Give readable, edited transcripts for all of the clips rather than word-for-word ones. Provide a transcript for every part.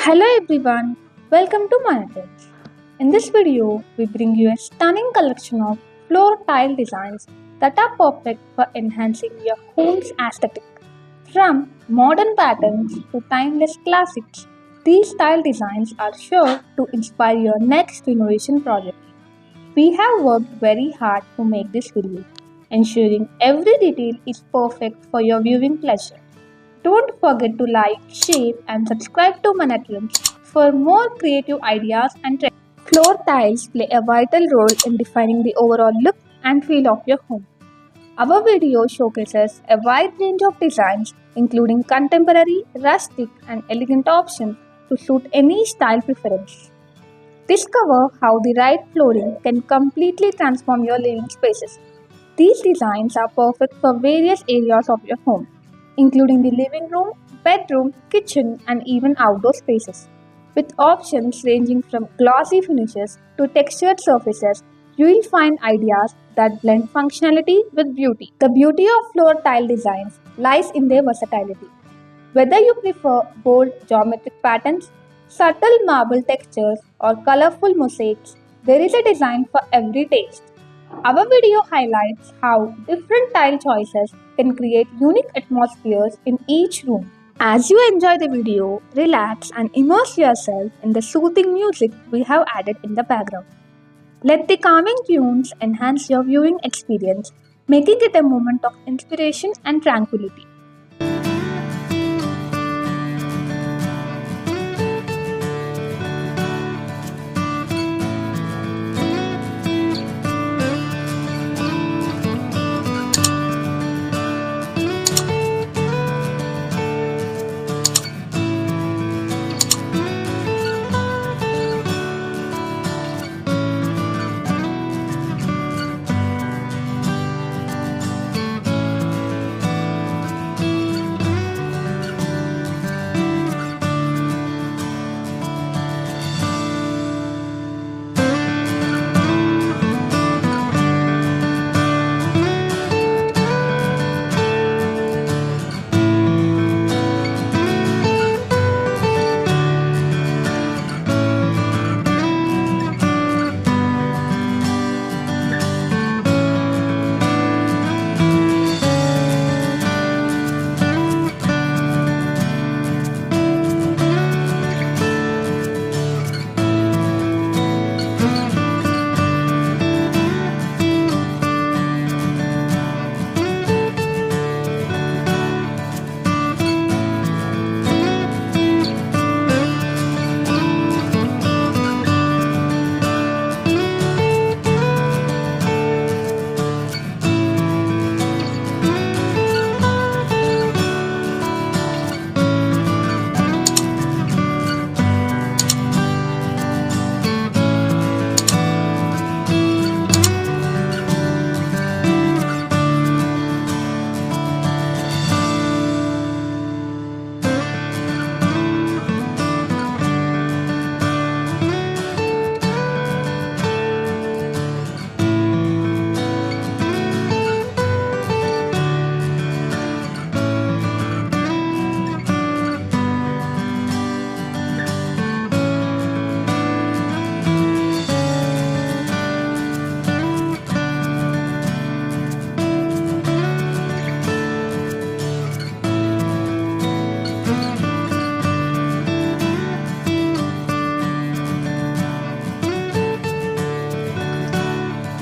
Hello everyone, welcome to Manatech. In this video, we bring you a stunning collection of floor tile designs that are perfect for enhancing your home's aesthetic. From modern patterns to timeless classics, these tile designs are sure to inspire your next renovation project. We have worked very hard to make this video, ensuring every detail is perfect for your viewing pleasure. Don't forget to like, share, and subscribe to Manatrons for more creative ideas and trends. Floor tiles play a vital role in defining the overall look and feel of your home. Our video showcases a wide range of designs, including contemporary, rustic, and elegant options to suit any style preference. Discover how the right flooring can completely transform your living spaces. These designs are perfect for various areas of your home, including the living room, bedroom, kitchen, and even outdoor spaces. With options ranging from glossy finishes to textured surfaces, you will find ideas that blend functionality with beauty. The beauty of floor tile designs lies in their versatility. Whether you prefer bold geometric patterns, subtle marble textures, or colorful mosaics, there is a design for every taste. Our video highlights how different tile choices can create unique atmospheres in each room. As you enjoy the video, relax and immerse yourself in the soothing music we have added in the background. Let the calming tunes enhance your viewing experience, making it a moment of inspiration and tranquility.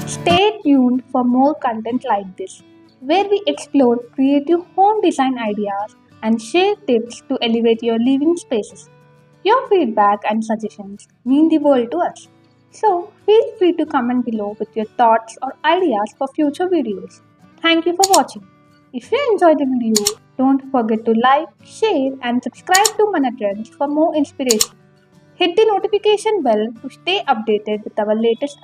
Stay tuned for more content like this, where we explore creative home design ideas and share tips to elevate your living spaces. Your feedback and suggestions mean the world to us. So, feel free to comment below with your thoughts or ideas for future videos. Thank you for watching. If you enjoyed the video, don't forget to like, share, and subscribe to Manatrends for more inspiration. Hit the notification bell to stay updated with our latest updates.